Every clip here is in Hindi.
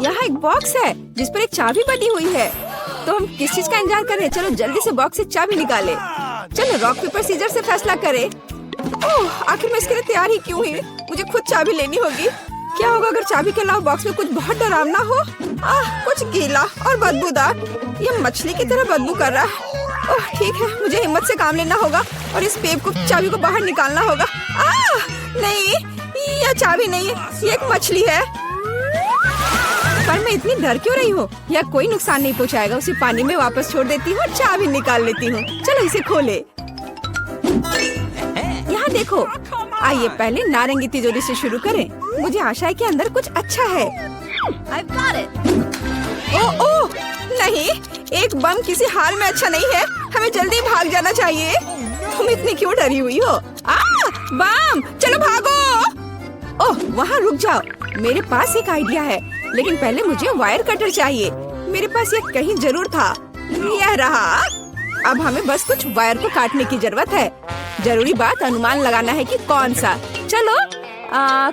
यहाँ एक बॉक्स है जिस पर एक चाबी बनी हुई है। तो हम किस चीज का इंतजार कर रहे हैं? चलो जल्दी से बॉक्स से चाबी निकाले। चलो रॉक पेपर सीजर से फैसला करें। ओह, आखिर मैं इसके लिए तैयार ही क्यों हुई? मुझे खुद चाबी लेनी होगी। क्या होगा अगर चाबी के अलावा बॉक्स में कुछ बहुत डरावना हो? कुछ गीला और बदबूदार। ये मछली की तरह बदबू कर रहा है। ओह ठीक है, मुझे हिम्मत से काम लेना होगा और इस पेप को चाबी को बाहर निकालना होगा। नहीं, यह चाबी नहीं है, ये एक मछली है। पर मैं इतनी डर क्यों रही हूँ? यह कोई नुकसान नहीं पहुँचाएगा। उसे पानी में वापस छोड़ देती हूँ और चाबी निकाल लेती हूँ। चलो इसे खोले। यहाँ देखो। आइए पहले नारंगी तिजोरी से शुरू करें। मुझे आशा है कि अंदर कुछ अच्छा है। ओह नहीं, एक बम किसी हाल में अच्छा नहीं है। हमें जल्दी भाग जाना चाहिए। तुम इतनी क्यों डरी हुई हो? बम, चलो भागो। ओह वहाँ रुक जाओ, मेरे पास एक आइडिया है। लेकिन पहले मुझे वायर कटर चाहिए। मेरे पास ये कहीं जरूर था। यह रहा। अब हमें बस कुछ वायर को काटने की जरूरत है। जरूरी बात अनुमान लगाना है कि कौन सा। चलो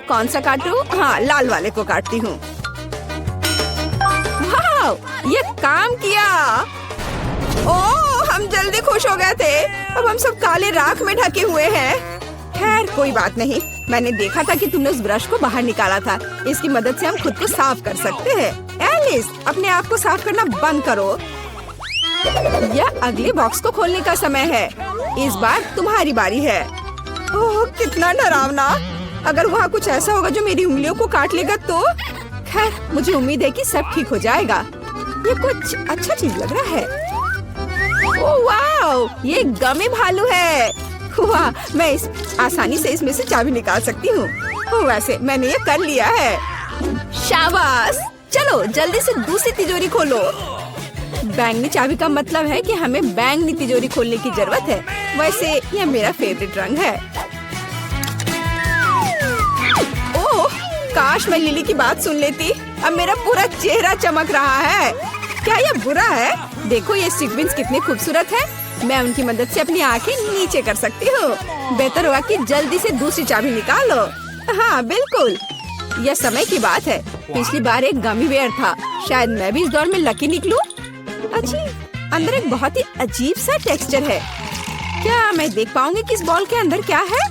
कौन सा काटूं? हाँ, लाल वाले को काटती हूँ। वाह, ये काम किया। ओह, हम जल्दी खुश हो गए थे। अब हम सब काले राख में ढके हुए हैं। खैर कोई बात नहीं। मैंने देखा था कि तुमने उस ब्रश को बाहर निकाला था। इसकी मदद से हम खुद को साफ कर सकते हैं। एलिस, अपने आप को साफ करना बंद करो। यह अगले बॉक्स को खोलने का समय है। इस बार तुम्हारी बारी है। ओह कितना डरावना। अगर वहाँ कुछ ऐसा होगा जो मेरी उंगलियों को काट लेगा तो? खैर मुझे उम्मीद है कि सब ठीक हो जाएगा। ये कुछ अच्छा चीज लग रहा है। ओह वाह, ये गमी भालू है। वाह, मैं आसानी से इसमें से चाबी निकाल सकती हूँ। वैसे मैंने ये कर लिया है। शाबाश। चलो जल्दी से दूसरी तिजोरी खोलो। बैंगनी चाबी का मतलब है कि हमें बैंगनी तिजोरी खोलने की जरूरत है। वैसे यह मेरा फेवरेट रंग है। ओह, काश मैं लिली की बात सुन लेती। अब मेरा पूरा चेहरा चमक रहा है। क्या यह बुरा है? देखो ये सीक्वेंस कितने खूबसूरत है। मैं उनकी मदद से अपनी आंखें नीचे कर सकती हूँ। बेहतर होगा कि जल्दी से दूसरी चाबी निकालो। हाँ बिल्कुल, यह समय की बात है। पिछली बार एक गमी बेयर था। शायद मैं भी इस दौर में लकी निकलूं। अच्छी, अंदर एक बहुत ही अजीब सा टेक्सचर है। क्या मैं देख पाऊंगी कि इस बॉल के अंदर क्या है?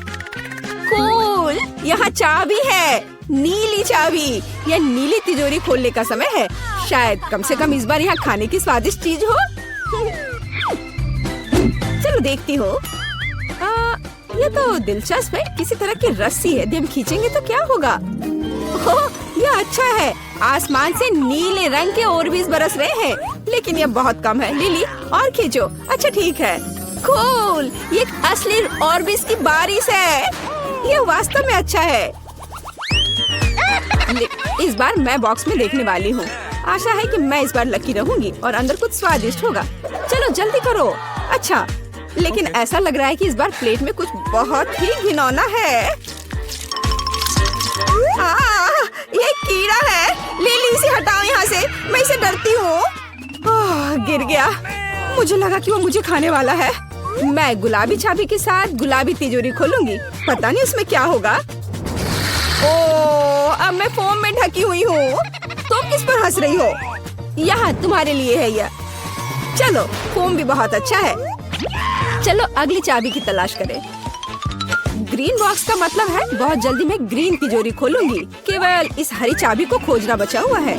कूल, यहाँ चाबी है। नीली चाबी। यह नीली तिजोरी खोलने का समय है। शायद कम से कम इस बार यहाँ खाने की स्वादिष्ट चीज हो। चलो देखती हूँ। ये तो दिलचस्प है। किसी तरह की रस्सी है। यदि हम खींचेंगे तो क्या होगा? ओह, यह अच्छा है। आसमान से नीले रंग के ऑर्बिस बरस रहे हैं, लेकिन यह बहुत कम है। लिली और खींचो। अच्छा ठीक है। कूल, ये एक असली ऑर्बिस की बारिश है। यह वास्तव में अच्छा है। इस बार मैं बॉक्स में देखने वाली हूँ। आशा है कि मैं इस बार लकी रहूंगी और अंदर कुछ स्वादिष्ट होगा। चलो जल्दी करो। अच्छा, लेकिन ऐसा लग रहा है कि इस बार प्लेट में कुछ बहुत ही घिनौना है। ये कीड़ा है। लिली इसे हटाओ यहाँ से। मैं इसे डरती हूँ। गिर गया। मुझे लगा कि वो मुझे खाने वाला है। मैं गुलाबी चाबी के साथ गुलाबी तिजोरी खोलूंगी। पता नहीं उसमें क्या होगा। ओह, अब मैं फोम में ढकी हुई हूँ। तुम किस पर हंस रही हो? यहाँ तुम्हारे लिए है यह। चलो, फोम भी बहुत अच्छा है। चलो अगली चाबी की तलाश करें। ग्रीन बॉक्स का मतलब है बहुत जल्दी मैं ग्रीन तिजोरी खोलूंगी। केवल इस हरी चाबी को खोजना बचा हुआ है।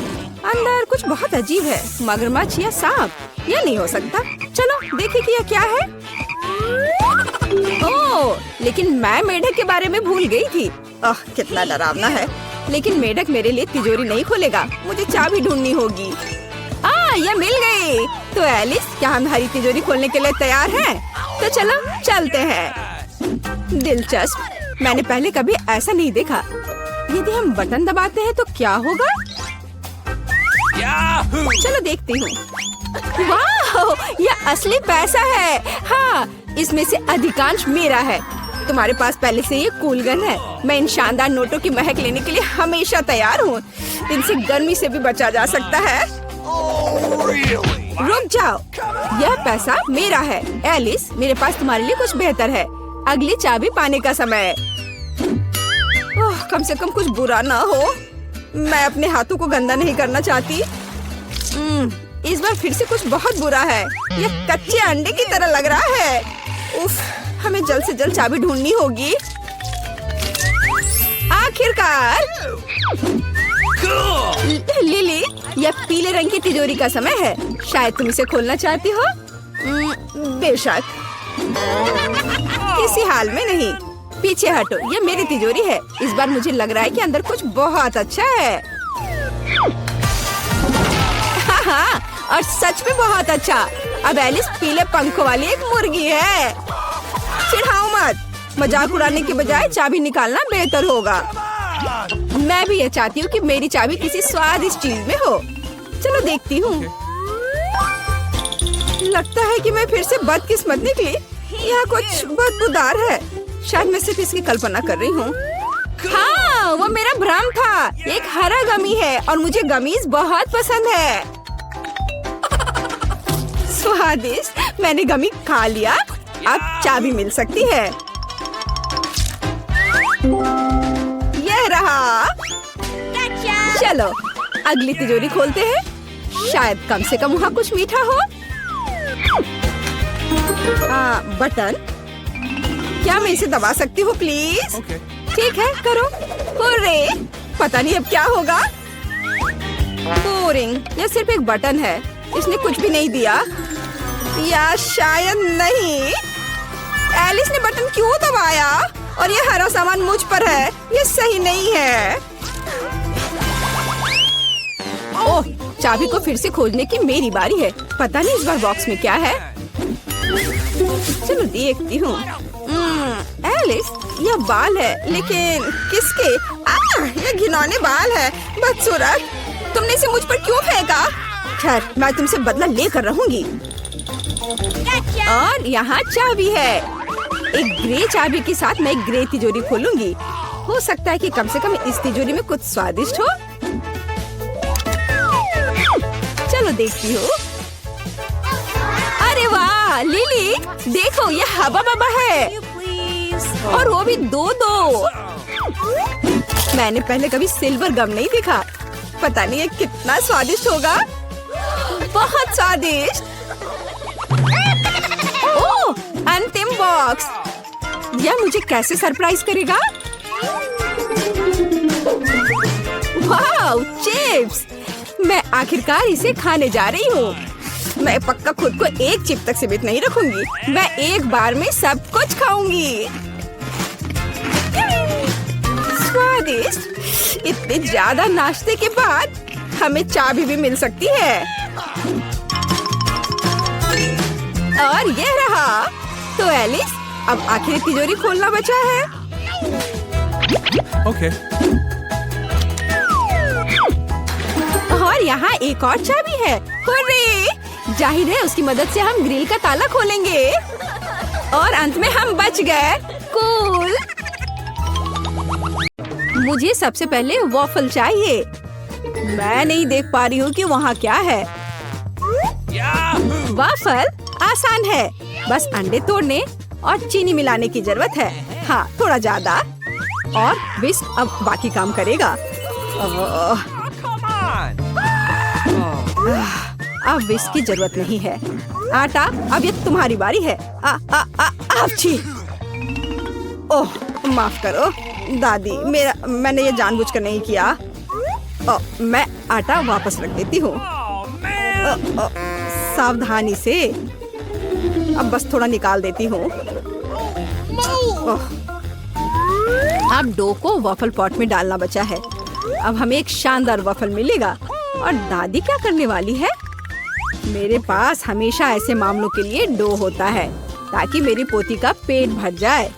अंदर कुछ बहुत अजीब है। मगरमच्छ या सांप? यह नहीं हो सकता। चलो देखिए कि यह क्या है। ओह, लेकिन मैं मेढक के बारे में भूल गई थी। कितना डरावना है। लेकिन मेढक मेरे लिए तिजोरी नहीं खोलेगा। मुझे चाबी ढूंढनी होगी। यह मिल गई। तो एलिस, क्या हम हरी तिजोरी खोलने के लिए तैयार हैं? तो चलो चलते हैं। दिलचस्प, मैंने पहले कभी ऐसा नहीं देखा। यदि हम बटन दबाते हैं तो क्या होगा? चलो देखती हूँ। वाह, यह असली पैसा है। हाँ, इसमें से अधिकांश मेरा है। तुम्हारे पास पहले से ये कूल गन है। मैं इन शानदार नोटों की महक लेने के लिए हमेशा तैयार हूँ। इनसे गर्मी से भी बचा जा सकता है। रुक जाओ, यह पैसा मेरा है। एलिस, मेरे पास तुम्हारे लिए कुछ बेहतर है। अगली चाबी पाने का समय है। कम से कम कुछ बुरा ना हो। मैं अपने हाथों को गंदा नहीं करना चाहती। इस बार फिर से कुछ बहुत बुरा है। यह कच्चे अंडे की तरह लग रहा है। उफ, हमें जल्द से जल्द चाबी ढूंढनी होगी। आखिरकार लिली, यह पीले रंग की तिजोरी का समय है। शायद तुम इसे खोलना चाहती हो। बेशक, किसी हाल में नहीं। पीछे हटो, यह मेरी तिजोरी है। इस बार मुझे लग रहा है कि अंदर कुछ बहुत अच्छा है। हाँ, और सच में बहुत अच्छा। अब एलिस पीले पंखों वाली एक मुर्गी है। चिढ़ाओ मत, मजाक उड़ाने के बजाय चाबी निकालना बेहतर होगा। मैं भी ये चाहती हूँ कि मेरी चाबी किसी स्वादिष्ट चीज में हो। चलो देखती हूँ। लगता है कि मैं फिर से बदकिस्मत निकली। यहाँ कुछ बदबूदार है। शायद मैं सिर्फ इसकी कल्पना कर रही हूँ। हाँ, वो मेरा भ्रम था। एक हरा गमी है और मुझे गमीज बहुत पसंद है। स्वादिष्ट, मैंने गमी खा लिया। अब चाबी मिल सकती है। यह रहा। चलो अगली तिजोरी खोलते हैं। शायद कम से कम वहाँ कुछ मीठा हो। बटन, क्या मैं इसे दबा सकती हूँ प्लीज? ठीक है, करो। हुर्रे, पता नहीं अब क्या होगा। बोरिंग, यह सिर्फ एक बटन है। इसने कुछ भी नहीं दिया। या शायद नहीं। एलिस ने बटन क्यों दबाया? और यह हरा सामान मुझ पर है। यह सही नहीं है। ओह, चाबी को फिर से खोजने की मेरी बारी है। पता नहीं इस बार बॉक्स में क्या है। चलो देखती हूँ। एलिस, यह बाल है, लेकिन किसके? यह घिनौने बाल है। बदसूरत, तुमने इसे मुझ पर क्यों फेंका? खैर, मैं तुमसे बदला लेकर रहूंगी। और यहाँ चाबी है। एक ग्रे चाबी के साथ मैं एक ग्रे तिजोरी खोलूंगी। हो सकता है कि कम से कम इस तिजोरी में कुछ स्वादिष्ट हो। चलो देखती हूँ। अरे वाह लिली, देखो ये हवा बबा है। और वो भी दो। मैंने पहले कभी सिल्वर गम नहीं देखा। पता नहीं ये कितना स्वादिष्ट होगा। बहुत स्वादिष्ट। ओह, अंतिम बॉक्स। यह मुझे कैसे सरप्राइज करेगा? वाह, चिप्स। मैं आखिरकार इसे खाने जा रही हूँ। मैं पक्का खुद को एक चिप तक सीमित नहीं रखूंगी। मैं एक बार में सब कुछ खाऊंगी। स्वादिष्ट। इतने ज्यादा नाश्ते के बाद हमें चाबी भी मिल सकती है। और ये रहा। तो एलिस, अब आखिरी तिजोरी खोलना बचा है। ओके। और यहाँ एक और चाबी है। हुर्रे! जाहिर है उसकी मदद से हम ग्रिल का ताला खोलेंगे। और अंत में हम बच गए। कूल। मुझे सबसे पहले वॉफल चाहिए। मैं नहीं देख पा रही हूँ कि वहाँ क्या है। वॉफल आसान है। बस अंडे तोड़ने और चीनी मिलाने की जरूरत है। हाँ, थोड़ा ज्यादा। और विस्क अब बाकी काम करेगा। अब विस्क की जरूरत नहीं है। आटा, अब ये तुम्हारी बारी है। छी। ओह, माफ करो दादी, मैंने ये जानबूझकर नहीं किया। मैं आटा वापस रख देती हूँ। सावधानी से। अब बस थोड़ा निकाल देती हूँ। अब डो को वॉफल पॉट में डालना बचा है। अब हमें एक शानदार वॉफल मिलेगा। और दादी क्या करने वाली है? मेरे पास हमेशा ऐसे मामलों के लिए डो होता है, ताकि मेरी पोती का पेट भर जाए।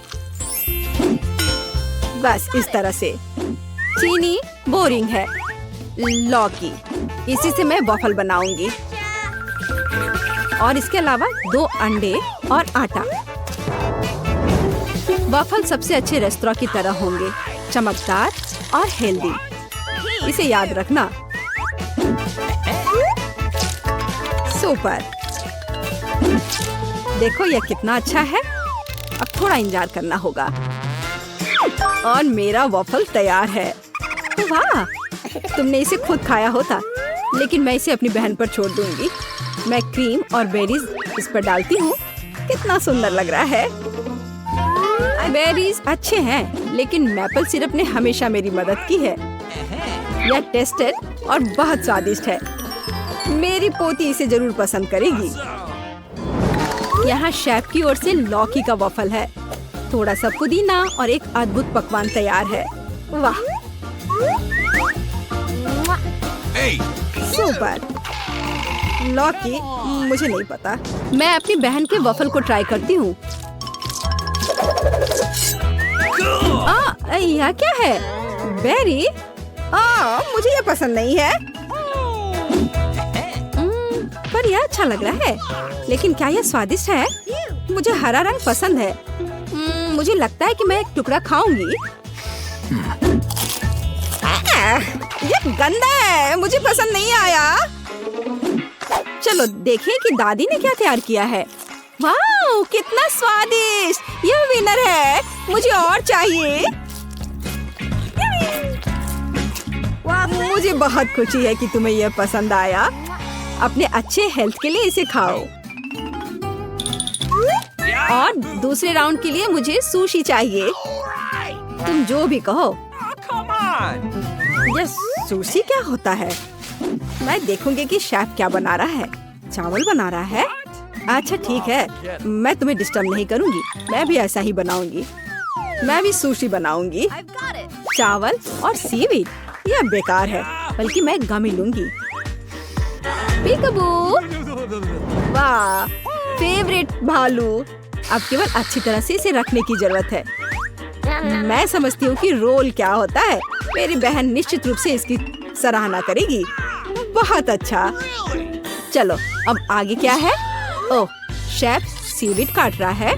बस इस तरह से। चीनी बोरिंग है। लौकी, इसी से मैं वॉफल बनाऊंगी। और इसके अलावा 2 अंडे और आटा। वॉफल सबसे अच्छे रेस्तरां की तरह होंगे, चमकदार और हेल्दी। इसे याद रखना। सुपर। देखो यह कितना अच्छा है। अब थोड़ा इंतजार करना होगा। और मेरा वॉफल तैयार है। वाह, तुमने इसे खुद खाया होता, लेकिन मैं इसे अपनी बहन पर छोड़ दूंगी। मैं क्रीम और बेरीज इस पर डालती हूँ। कितना सुंदर लग रहा है। बेरीज अच्छे हैं, लेकिन मैपल सिरप ने हमेशा मेरी मदद की है। यह टेस्टेड और बहुत स्वादिष्ट है। मेरी पोती इसे जरूर पसंद करेगी। यहाँ शेफ की ओर से लौकी का वफल है। थोड़ा सा पुदीना और एक अद्भुत पकवान तैयार है। वाह, सुपर। लौकी मुझे नहीं पता। मैं अपनी बहन के वफल को ट्राई करती हूँ। यह क्या है? बेरी? मुझे यह पसंद नहीं है। पर यह अच्छा लग रहा है। लेकिन क्या यह स्वादिष्ट है? मुझे हरा रंग पसंद है। मुझे लगता है कि मैं एक टुकड़ा खाऊंगी। यह गंदा है, मुझे पसंद नहीं आया। चलो देखें कि दादी ने क्या तैयार किया है। वाह, कितना स्वादिष्ट! यह विनर है। मुझे और चाहिए। मुझे बहुत खुशी है कि तुम्हें यह पसंद आया। अपने अच्छे हेल्थ के लिए इसे खाओ। और दूसरे राउंड के लिए मुझे सुशी चाहिए। तुम जो भी कहो। यह सुशी क्या होता है? मैं देखूंगी कि शेफ क्या बना रहा है। चावल बना रहा है? अच्छा ठीक है, मैं तुम्हें डिस्टर्ब नहीं करूंगी। मैं भी ऐसा ही बनाऊंगी। मैं भी सुशी बनाऊंगी। चावल और सीवीड, यह बेकार है, बल्कि मैं गमी लूंगी। पीकाबू, वाह, फेवरेट भालू। अब केवल अच्छी तरह से इसे रखने की जरूरत है। मैं समझती हूँ कि रोल क्या होता है। मेरी बहन निश्चित रूप से इसकी सराहना करेगी। बहुत अच्छा। चलो अब आगे क्या है? ओह, शेफ सीवीड काट रहा है,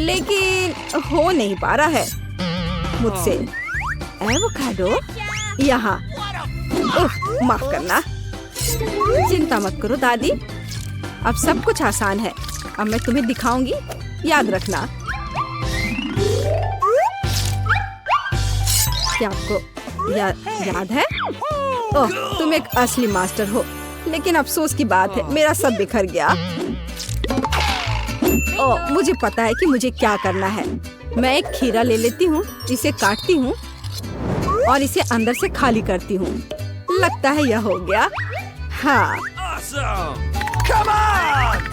लेकिन हो नहीं पा रहा है मुझसे। एवोकाडो यहाँ। माफ करना। चिंता मत करो दादी, अब सब कुछ आसान है। अब मैं तुम्हें दिखाऊंगी, याद रखना। क्या आपको याद है? ओह, तुम एक असली मास्टर हो। लेकिन अफसोस की बात है, मेरा सब बिखर गया। ओह, मुझे पता है कि मुझे क्या करना है। मैं एक खीरा ले लेती हूँ, इसे काटती हूँ और इसे अंदर से खाली करती हूँ। लगता है यह हो गया। हाँ,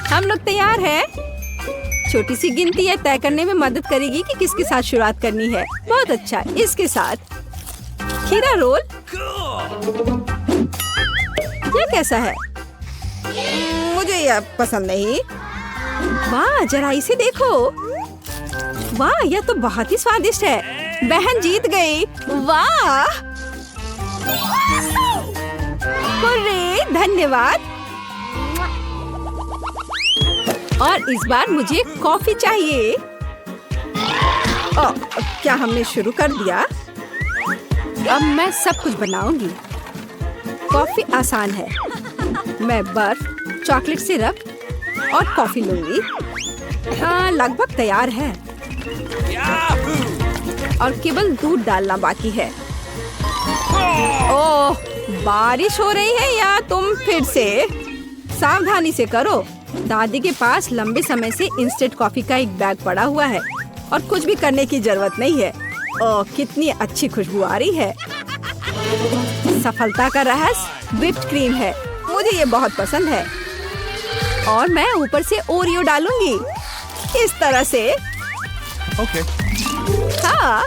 हम लोग तैयार हैं। छोटी सी गिनती यह तय करने में मदद करेगी कि किसके साथ शुरुआत करनी है। बहुत अच्छा, इसके साथ। खीरा रोल। यह कैसा है? मुझे यह पसंद नहीं। वाह, जरा इसे देखो। वाह, यह तो बहुत ही स्वादिष्ट है। बहन जीत गई। वाह, हुर्रे, धन्यवाद। और इस बार मुझे कॉफी चाहिए। क्या हमने शुरू कर दिया? अब मैं सब कुछ बनाऊंगी। कॉफी आसान है। मैं बर्फ, चॉकलेट सिरप और कॉफी लूंगी। लगभग तैयार है और केवल दूध डालना बाकी है। ओह, बारिश हो रही है या तुम फिर से? सावधानी से करो। दादी के पास लंबे समय से इंस्टेंट कॉफी का एक बैग पड़ा हुआ है और कुछ भी करने की जरूरत नहीं है। ओह, कितनी अच्छी खुशबू आ रही है। सफलता का रहस्य व्हिप्ड क्रीम है। मुझे ये बहुत पसंद है। और मैं ऊपर से ओरियो डालूंगी, इस तरह से। ओके। हाँ,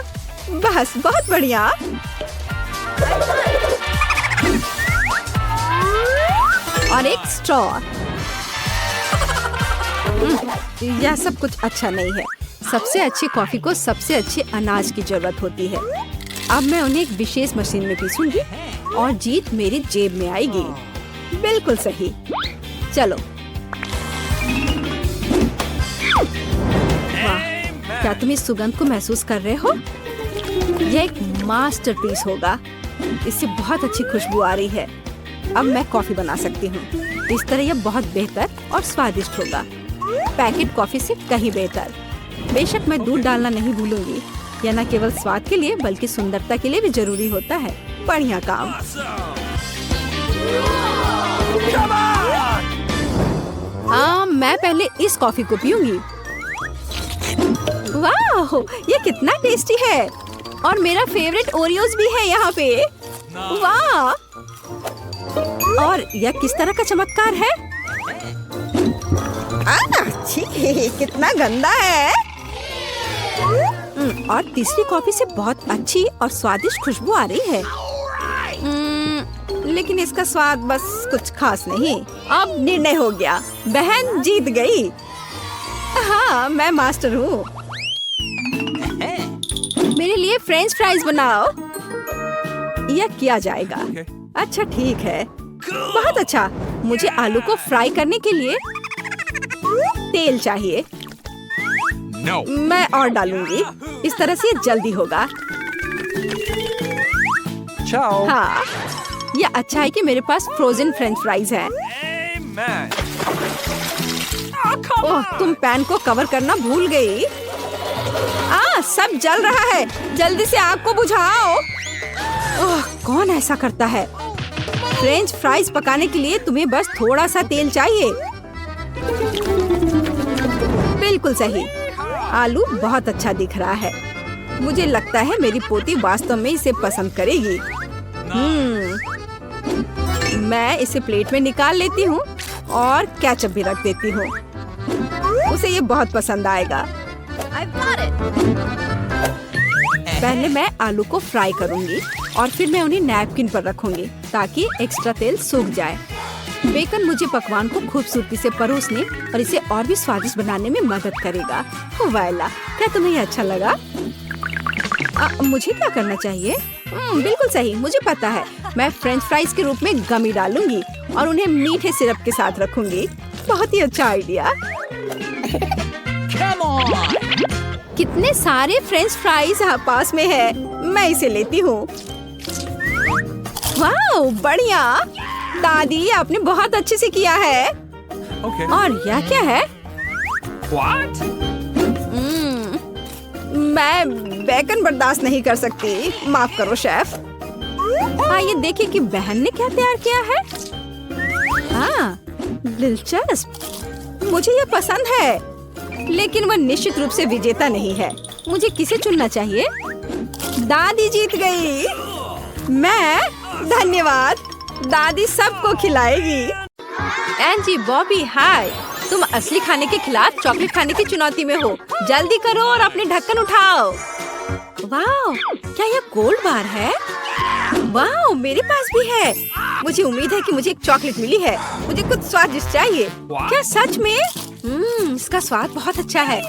बस बहुत बढ़िया। और एक स्ट्रॉ। यह सब कुछ अच्छा नहीं है। सबसे अच्छी कॉफी को सबसे अच्छे अनाज की जरूरत होती है। अब मैं उन्हें एक विशेष मशीन में पीसूंगी और जीत मेरी जेब में आएगी। बिल्कुल सही। चलो। वाह, क्या तुम इस सुगंध को महसूस कर रहे हो? यह एक मास्टरपीस होगा। इससे बहुत अच्छी खुशबू आ रही है। अब मैं कॉफी बना सकती हूँ। इस तरह यह बहुत बेहतर और स्वादिष्ट होगा। पैकेट कॉफी से कहीं बेहतर। बेशक मैं दूध डालना नहीं भूलूंगी। यह न केवल स्वाद के लिए बल्कि सुंदरता के लिए भी जरूरी होता है। बढ़िया काम। मैं पहले इस कॉफी को पीऊंगी। वाह, ये कितना टेस्टी है और मेरा फेवरेट ओरियोज भी है यहाँ पे। वाह, और यह किस तरह का चमत्कार है? छी, कितना गंदा है। और तीसरी कॉफी से बहुत अच्छी और स्वादिष्ट खुशबू आ रही है। लेकिन इसका स्वाद बस कुछ खास नहीं। अब निर्णय हो गया, बहन जीत गई। हाँ, मैं मास्टर हूँ। मेरे लिए फ्रेंच फ्राइज बनाओ। यह किया जाएगा। अच्छा ठीक है, बहुत अच्छा। मुझे आलू को फ्राई करने के लिए तेल चाहिए। No. मैं और डालूंगी, इस तरह से जल्दी होगा। Ciao. हाँ, यह अच्छा है कि मेरे पास फ्रोजन फ्रेंच फ्राइज हैं। Amen. ओह, तुम पैन को कवर करना भूल गई। सब जल रहा है। जल्दी से आग को बुझाओ। ओह, कौन ऐसा करता है? फ्रेंच फ्राइज पकाने के लिए तुम्हें बस थोड़ा सा तेल चाहिए। बिल्कुल सही। आलू बहुत अच्छा दिख रहा है। मुझे लगता है मेरी पोती वास्तव में इसे पसंद करेगी। मैं इसे प्लेट में निकाल लेती हूँ और केचप भी रख देती हूँ। उसे ये बहुत पसंद आएगा। पहले मैं आलू को फ्राई करूंगी और फिर मैं उन्हें नैपकिन पर रखूंगी ताकि एक्स्ट्रा तेल सूख जाए। बेकन मुझे पकवान को खूबसूरती से परोसने और इसे और भी स्वादिष्ट बनाने में मदद करेगा। वायला, क्या तुम्हें ये अच्छा लगा? मुझे क्या करना चाहिए? बिल्कुल सही, मुझे पता है। मैं फ्रेंच फ्राइज के रूप में गमी डालूंगी और उन्हें मीठे सिरप के साथ रखूंगी। बहुत ही अच्छा आइडिया। कितने सारे फ्रेंच फ्राइज पास में है। मैं इसे लेती हूँ। वाह, बढ़िया। दादी, आपने बहुत अच्छे से किया है। Okay. और यह क्या है? What? मैं बेकन बर्दाश्त नहीं कर सकती। माफ करो शेफ। आइए देखें कि बहन ने क्या तैयार किया है। हाँ, दिलचस्प। मुझे यह पसंद है, लेकिन वह निश्चित रूप से विजेता नहीं है। मुझे किसे चुनना चाहिए? दादी जीत गई। मैं? धन्यवाद। दादी सबको खिलाएगी। एंजी, बॉबी, हाय। तुम असली खाने के खिलाफ चॉकलेट खाने की चुनौती में हो। जल्दी करो और अपने ढक्कन उठाओ। वाह, क्या यह गोल्ड बार है? वाह, मेरे पास भी है। मुझे उम्मीद है कि मुझे एक चॉकलेट मिली है। मुझे कुछ स्वादिष्ट चाहिए। क्या सच में? इसका स्वाद बहुत अच्छा है।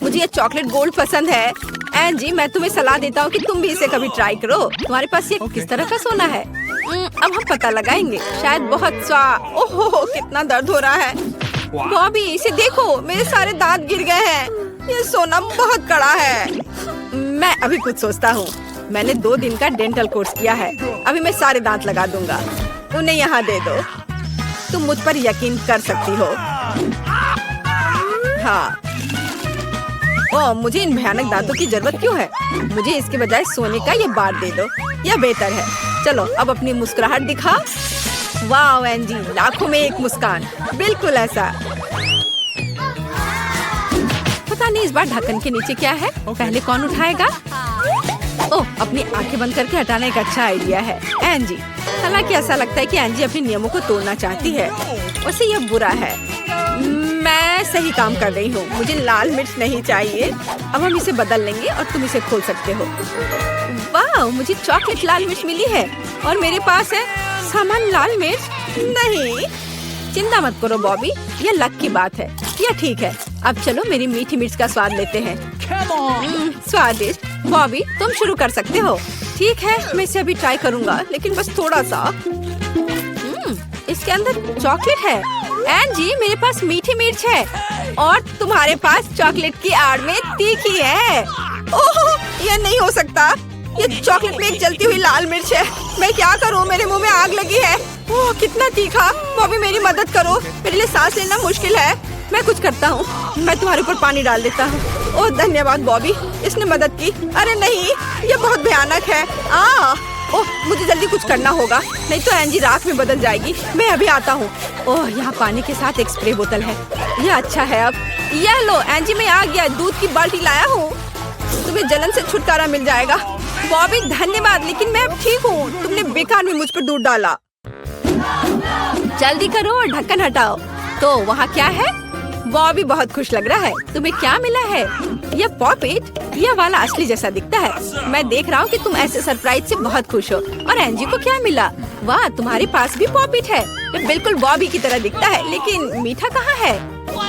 मुझे ये चॉकलेट गोल्ड पसंद है। एंजी, मैं तुम्हें सलाह देता हूँ कि तुम भी इसे कभी ट्राई करो। तुम्हारे पास ये किस तरह का सोना है? अब हम पता लगाएंगे। शायद बहुत ओहो, कितना दर्द हो रहा है। बॉबी, इसे देखो, मेरे सारे दांत गिर गए हैं। ये सोना बहुत कड़ा है। मैं अभी कुछ सोचता हूँ। मैंने 2 दिन का डेंटल कोर्स किया है। अभी मैं सारे दांत लगा दूंगा। उन्हें यहाँ दे दो। तुम मुझ पर यकीन कर सकती हो। हाँ। ओह, मुझे इन भयानक दांतों की जरूरत क्यों है? मुझे इसके बजाय सोने का ये बार दे दो। यह बेहतर है। चलो, अब अपनी मुस्कुराहट दिखा। वाह एंजी, लाखों में एक मुस्कान। बिल्कुल ऐसा। पता नहीं इस बार ढक्कन के नीचे क्या है। पहले कौन उठाएगा? ओह, अपनी आंखें बंद करके हटाना एक अच्छा आइडिया है। एंजी, हालांकि ऐसा लगता है कि एंजी अपने नियमों को तोड़ना चाहती है। वैसे यह बुरा है। मैं सही काम कर रही हूँ। मुझे लाल मिर्च नहीं चाहिए। अब हम इसे बदल लेंगे और तुम इसे खोल सकते हो। वाह, मुझे चॉकलेट लाल मिर्च मिली है और मेरे पास है सामान्य लाल मिर्च। नहीं, चिंता मत करो बॉबी, ये लक की बात है। यह ठीक है। अब चलो मेरी मीठी मिर्च का स्वाद लेते हैं। स्वादिष्ट। बॉबी, तुम शुरू कर सकते हो। ठीक है, मैं इसे अभी ट्राई करूँगा, लेकिन बस थोड़ा सा। इसके अंदर चॉकलेट है। एंजी, मेरे पास मीठी मिर्च है और तुम्हारे पास चॉकलेट की आड़ में तीखी है। ओह, यह नहीं हो सकता। ये चॉकलेट में एक जलती हुई लाल मिर्च है। मैं क्या करूं? मेरे मुंह में आग लगी है। ओह, कितना तीखा। बॉबी, मेरी मदद करो। मेरे लिए सांस लेना मुश्किल है। मैं कुछ करता हूँ। मैं तुम्हारे ऊपर पानी डाल देता हूँ। ओह, धन्यवाद बॉबी, इसने मदद की। अरे नहीं, ये बहुत भयानक है। ओह, मुझे जल्दी कुछ करना होगा, नहीं तो एंजी राख में बदल जाएगी। मैं अभी आता हूँ। ओह, यहाँ पानी के साथ एक स्प्रे बोतल है। यह अच्छा है। अब यह लो एंजी, मैं आ गया। दूध की बाल्टी लाया हूँ। तुम्हें जलन से छुटकारा मिल जाएगा। बॉबी धन्यवाद, लेकिन मैं अब ठीक हूँ। तुमने बेकार में मुझ पर दूध डाला। जल्दी करो और ढक्कन हटाओ। तो वहाँ क्या है? बॉबी बहुत खुश लग रहा है। तुम्हें क्या मिला है? यह पॉपिट, यह वाला असली जैसा दिखता है। मैं देख रहा हूँ कि तुम ऐसे सरप्राइज से बहुत खुश हो। और एंजी को क्या मिला? वाह, तुम्हारे पास भी पॉपिट है। यह बिल्कुल बॉबी की तरह दिखता है, लेकिन मीठा कहाँ है?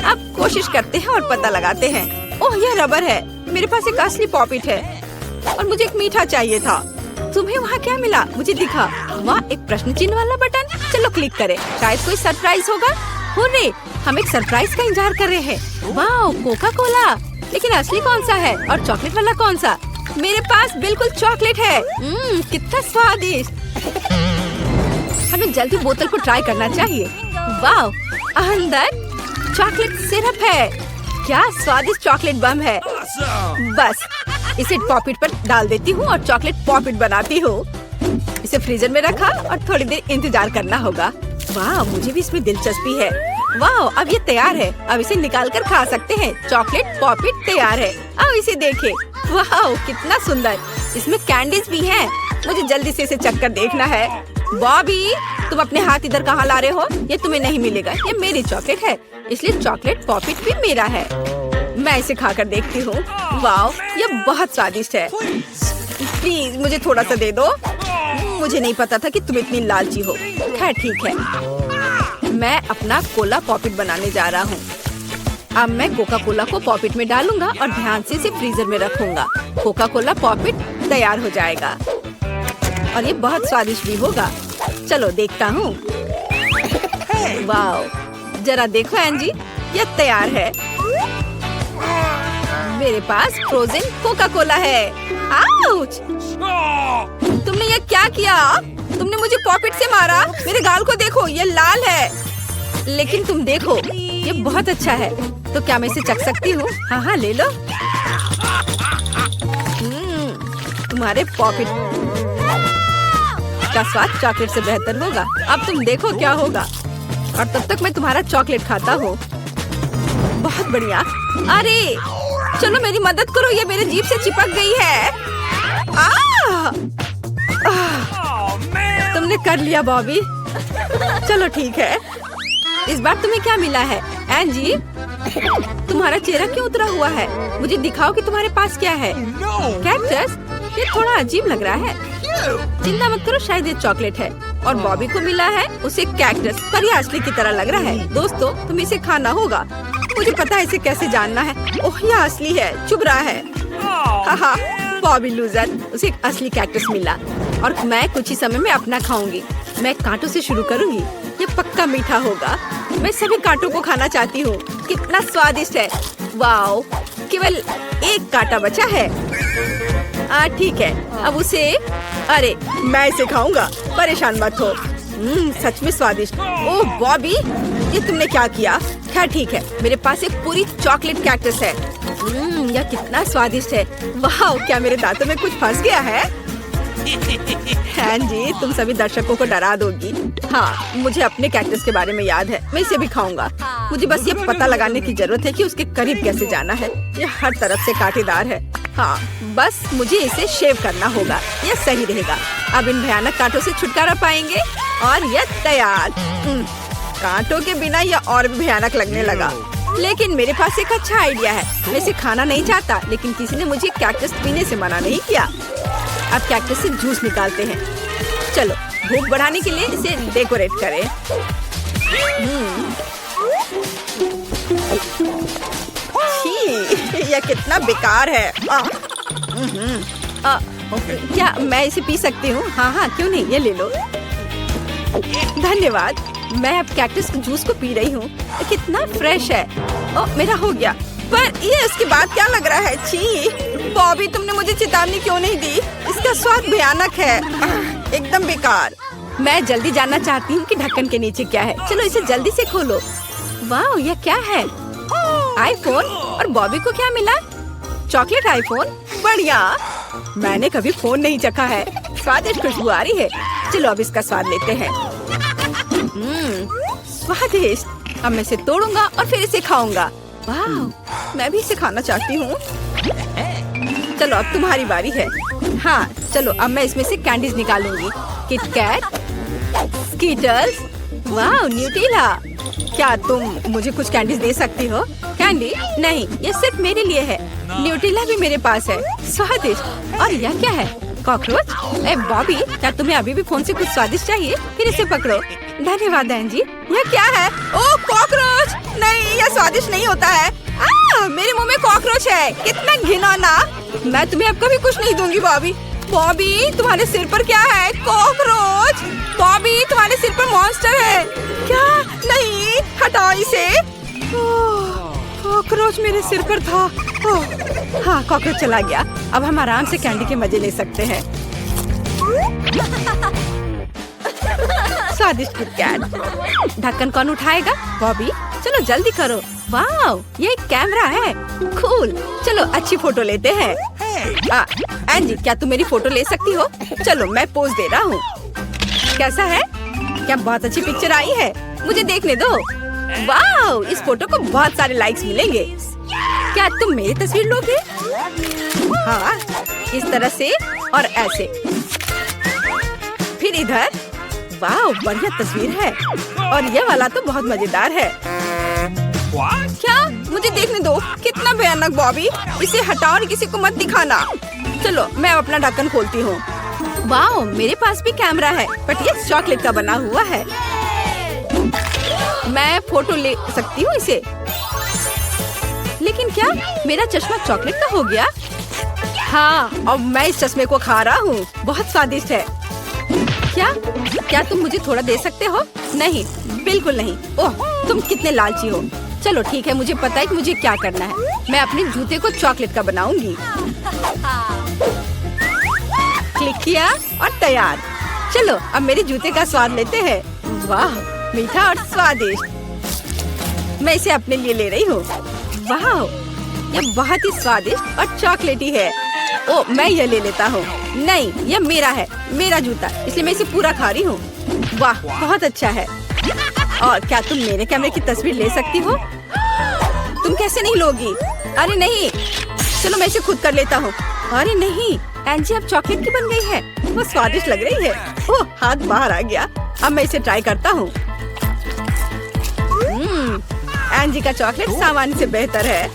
अब कोशिश करते हैं और पता लगाते हैं। ओह, यह रबर है। मेरे पास एक असली पॉपिट है और मुझे एक मीठा चाहिए था। तुम्हें वहाँ क्या मिला? मुझे दिखा। वाह, एक प्रश्न चिन्ह वाला बटन। चलो क्लिक करें, शायद कोई सरप्राइज होगा। हुर्रे, हम एक सरप्राइज का इंतजार कर रहे हैं। वाह, कोका कोला। लेकिन असली कौन सा है और चॉकलेट वाला कौन सा? मेरे पास बिल्कुल चॉकलेट है। कितना स्वादिष्ट। हमें जल्दी बोतल को ट्राई करना चाहिए। वाह, अंदर चॉकलेट सिरप है। क्या स्वादिष्ट चॉकलेट बम है। बस इसे पॉपिट पर डाल देती हूँ और चॉकलेट पॉपिट बनाती हूँ। इसे फ्रीजर में रखा और थोड़ी देर इंतजार करना होगा। वाह, मुझे भी इसमें दिलचस्पी है। वाह, अब ये तैयार है। अब इसे निकाल कर खा सकते हैं। चॉकलेट पॉपिट तैयार है। अब इसे देखें। वाह, कितना सुंदर। इसमें कैंडीज भी हैं। मुझे जल्दी से इसे चख कर देखना है। बॉबी, तुम अपने हाथ इधर कहाँ ला रहे हो? ये तुम्हें नहीं मिलेगा। ये मेरी चॉकलेट है, इसलिए चॉकलेट पॉपिट भी मेरा है। मैं इसे खाकर देखती हूँ। वाह, ये बहुत स्वादिष्ट है। प्लीज मुझे थोड़ा सा दे दो। मुझे नहीं पता था कि तुम इतनी लालची हो। खैर ठीक है। मैं अपना कोला पॉपिट बनाने जा रहा हूँ। अब मैं कोका कोला को पॉपिट में डालूंगा और ध्यान से इसे फ्रीजर में रखूंगा। कोका कोला पॉपिट तैयार हो जाएगा और ये बहुत स्वादिष्ट भी होगा। चलो देखता हूँ। वाह, जरा देखो एंजी, ये तैयार है। मेरे पास फ्रोजन कोका कोला है। आउच! तुमने ये क्या किया? तुमने मुझे पॉपिट से मारा। मेरे गाल को देखो, ये लाल है। लेकिन तुम देखो, ये बहुत अच्छा है। तो क्या मैं इसे चख सकती हूँ? हाँ हाँ, ले लो। तुम्हारे पॉपिट का स्वाद चॉकलेट से बेहतर होगा। अब तुम देखो क्या होगा। और तब तक मैं तुम्हारा चॉकलेट खाता हूँ। बहुत बढ़िया। अरे चलो मेरी मदद करो, ये मेरे जीभ से चिपक गई है। तुमने कर लिया बॉबी। चलो ठीक है। इस बार तुम्हें क्या मिला है? एंजी, तुम्हारा चेहरा क्यों उतरा हुआ है? मुझे दिखाओ कि तुम्हारे पास क्या है। कैक्टस? ये थोड़ा अजीब लग रहा है। चिंता मत करो, शायद ये चॉकलेट है। और बॉबी को मिला है उसे कैक्टस, पर ये असली की तरह लग रहा है। दोस्तों, तुम्हें इसे खाना होगा। मुझे पता है इसे कैसे जानना है। ओह, यह असली है, चुभ रहा है। हाहा, बॉबी लूजर। उसे एक असली कैक्टस मिला और मैं कुछ ही समय में अपना खाऊंगी। मैं कांटों से शुरू करूंगी। ये पक्का मीठा होगा। मैं सभी कांटों को खाना चाहती हूँ। कितना स्वादिष्ट है। वाओ, केवल एक कांटा बचा है। ठीक है, अब उसे, अरे मैं इसे खाऊंगा। परेशान मत हो। सच में स्वादिष्ट। ओह बॉबी, ये तुमने क्या किया? खैर ठीक है, मेरे पास एक पूरी चॉकलेट कैक्टस है। यह कितना स्वादिष्ट है। वाह, क्या मेरे दांतों में कुछ फंस गया है? हाँ जी, तुम सभी दर्शकों को डरा दोगी। हाँ, मुझे अपने कैक्टस के बारे में याद है। मैं इसे भी खाऊंगा। मुझे बस ये पता लगाने की जरूरत है कि उसके करीब कैसे जाना है। ये हर तरफ से कांटेदार है। हाँ, बस मुझे इसे शेव करना होगा। यह सही रहेगा। अब इन भयानक कांटों से छुटकारा पाएंगे और यह तैयार। कांटों के बिना यह और भी भयानक लगने लगा। लेकिन मेरे पास एक अच्छा आइडिया है। मैं इसे खाना नहीं चाहता, लेकिन किसी ने मुझे कैक्टस पीने से मना नहीं किया। अब कैक्टस से जूस निकालते हैं। चलो, भूख बढ़ाने के लिए इसे डेकोरेट करें। यह कितना बेकार है। क्या मैं इसे पी सकती हूँ? हाँ हाँ, क्यों नहीं, ये ले लो। धन्यवाद। मैं अब कैक्टस जूस को पी रही हूँ। कितना फ्रेश है। ओह, मेरा हो गया। पर ये इसके बाद क्या लग रहा है? छी, बॉबी तुमने मुझे चेतावनी क्यों नहीं दी? इसका स्वाद भयानक है, एकदम बेकार। मैं जल्दी जानना चाहती हूँ कि ढक्कन के नीचे क्या है। चलो इसे जल्दी से खोलो। वाह, यह क्या है? आईफोन। और बॉबी को क्या मिला? Chocolate iPhone. बढ़िया। मैंने कभी फोन नहीं चखा है। स्वादिष्ट खुशबू आ रही है। चलो अब इसका स्वाद लेते हैं। स्वादिष्ट। अब मैं इसे तोड़ूंगा और फिर इसे खाऊंगा। वाह, मैं भी इसे खाना चाहती हूँ। चलो अब तुम्हारी बारी है। हाँ चलो, अब मैं इसमें से कैंडीज निकालूंगी। किटकैट, स्कीटर्स, वाह न्यूटेला। क्या तुम मुझे कुछ कैंडीज दे सकती हो? कैंडी नहीं, ये सिर्फ मेरे लिए है। न्यूटेला भी मेरे पास है, स्वादिष्ट। और यह क्या है? कॉकरोच? ए बॉबी, क्या तुम्हें अभी भी फोन से कुछ स्वादिष्ट चाहिए? फिर इसे पकड़ो। धन्यवाद बहन जी। यह क्या है? ओह कॉकरोच! नहीं, यह स्वादिष्ट नहीं होता है। मेरे मुंह में कॉकरोच है, कितना घिनौना। मैं तुम्हें अब कभी कुछ नहीं दूंगी बॉबी। बॉबी, तुम्हारे सिर पर क्या है? कॉकरोच। बॉबी, तुम्हारे सिर पर मॉन्स्टर है क्या? नहीं, हटाओ इसे। कॉकरोच मेरे सिर पर था। हाँ, कॉकरोच चला गया। अब हम आराम से कैंडी के मजे ले सकते हैं। स्वादिष्ट किटकैट। ढक्कन कौन उठाएगा? बॉबी, चलो जल्दी करो। वाह, ये एक कैमरा है। कूल। चलो अच्छी फोटो लेते हैं। एंजी, क्या तुम मेरी फोटो ले सकती हो? चलो मैं पोज दे रहा हूँ। कैसा है? क्या बहुत अच्छी पिक्चर आई है? मुझे देखने दो। वाह, इस फोटो को बहुत सारे लाइक्स मिलेंगे। क्या तुम मेरी तस्वीर लोगे? हाँ, इस तरह से और ऐसे। फिर इधर। वाह, बढ़िया तस्वीर है। और यह वाला तो बहुत मजेदार है। What? क्या? मुझे देखने दो। कितना भयानक बॉबी। इसे हटाओ और किसी को मत दिखाना। चलो मैं अपना ढक्कन खोलती हूँ। वाह, मेरे पास भी कैमरा है, बट ये चॉकलेट का बना हुआ है। मैं फोटो ले सकती हूँ इसे। लेकिन क्या मेरा चश्मा चॉकलेट का हो गया? हाँ, अब मैं इस चश्मे को खा रहा हूँ। बहुत स्वादिष्ट है। क्या तुम मुझे थोड़ा दे सकते हो? नहीं, बिल्कुल नहीं। ओह, तुम कितने लालची हो। चलो ठीक है, मुझे पता है कि मुझे क्या करना है। मैं अपने जूते को चॉकलेट का बनाऊंगी। क्लिक किया और तैयार। चलो अब मेरे जूते का स्वाद लेते हैं। वाह, मीठा और स्वादिष्ट। मैं इसे अपने लिए ले रही हूँ। वाह, ये बहुत ही स्वादिष्ट और चॉकलेटी है। ओ, मैं यह ले लेता हूँ। नहीं, यह मेरा है, मेरा जूता, इसलिए मैं इसे पूरा खा रही हूँ। वाह, बहुत अच्छा है। और क्या तुम मेरे कैमरे की तस्वीर ले सकती हो? तुम कैसे नहीं लोगी? अरे नहीं, चलो मैं इसे खुद कर लेता हूँ। अरे नहीं, एंजी अब चॉकलेट की बन गई है। वो स्वादिष्ट लग रही है। ओह, हाथ बाहर आ गया। अब मैं इसे ट्राई करता हूँ। एंजी का चॉकलेट सामान्य से बेहतर है।